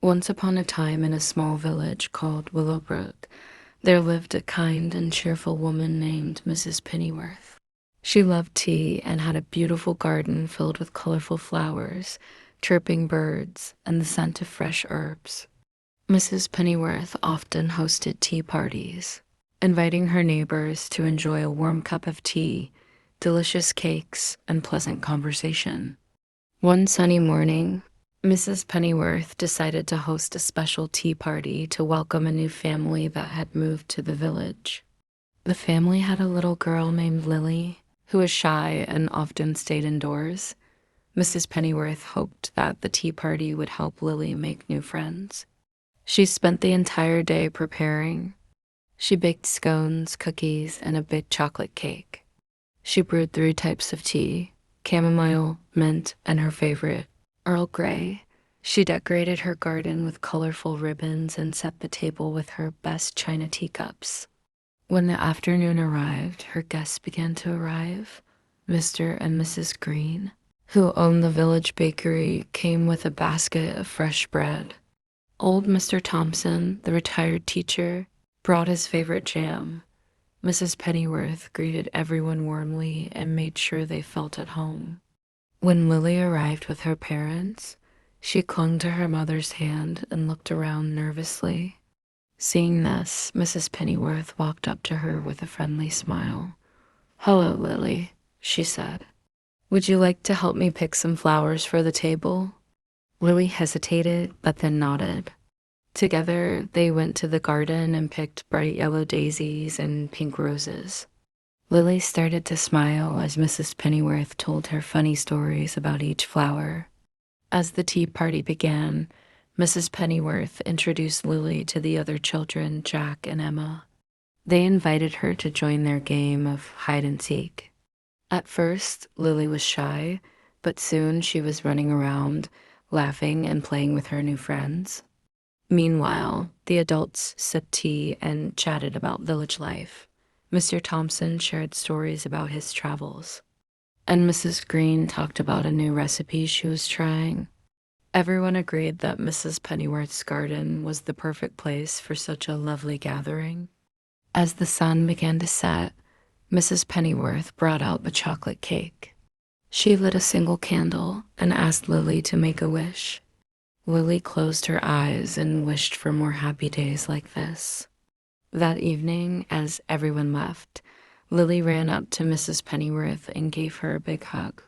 Once upon a time, in a small village called Willowbrook, there lived a kind and cheerful woman named Mrs. Pennyworth. She loved tea and had a beautiful garden filled with colorful flowers, chirping birds, and the scent of fresh herbs. Mrs. Pennyworth often hosted tea parties, inviting her neighbors to enjoy a warm cup of tea, delicious cakes, and pleasant conversation. One sunny morning, Mrs. Pennyworth decided to host a special tea party to welcome a new family that had moved to the village. The family had a little girl named Lily, who was shy and often stayed indoors. Mrs. Pennyworth hoped that the tea party would help Lily make new friends. She spent the entire day preparing. She baked scones, cookies, and a big chocolate cake. She brewed 3 types of tea: chamomile, mint, and her favorite, Earl Grey. She decorated her garden with colorful ribbons and set the table with her best china teacups. When the afternoon arrived, her guests began to arrive. Mr. and Mrs. Green, who owned the village bakery, came with a basket of fresh bread. Old Mr. Thompson, the retired teacher, brought his favorite jam. Mrs. Pennyworth greeted everyone warmly and made sure they felt at home. When Lily arrived with her parents, she clung to her mother's hand and looked around nervously. Seeing this, Mrs. Pennyworth walked up to her with a friendly smile. "Hello, Lily," she said. "Would you like to help me pick some flowers for the table?" Lily hesitated, but then nodded. Together, they went to the garden and picked bright yellow daisies and pink roses. Lily started to smile as Mrs. Pennyworth told her funny stories about each flower. As the tea party began, Mrs. Pennyworth introduced Lily to the other children, Jack and Emma. They invited her to join their game of hide and seek. At first, Lily was shy, but soon she was running around, laughing and playing with her new friends. Meanwhile, the adults sipped tea and chatted about village life. Mr. Thompson shared stories about his travels, and Mrs. Green talked about a new recipe she was trying. Everyone agreed that Mrs. Pennyworth's garden was the perfect place for such a lovely gathering. As the sun began to set, Mrs. Pennyworth brought out the chocolate cake. She lit a single candle and asked Lily to make a wish. Lily closed her eyes and wished for more happy days like this. That evening, as everyone left, Lily ran up to Mrs. Pennyworth and gave her a big hug.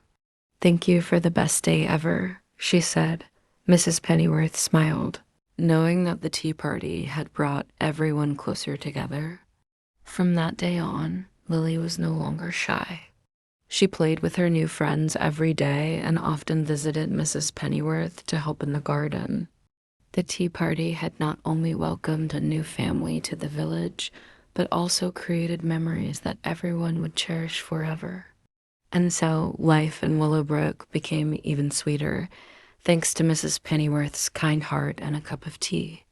"Thank you for the best day ever," she said. Mrs. Pennyworth smiled, knowing that the tea party had brought everyone closer together. From that day on, Lily was no longer shy. She played with her new friends every day and often visited Mrs. Pennyworth to help in the garden. The tea party had not only welcomed a new family to the village, but also created memories that everyone would cherish forever. And so life in Willowbrook became even sweeter, thanks to Mrs. Pennyworth's kind heart and a cup of tea.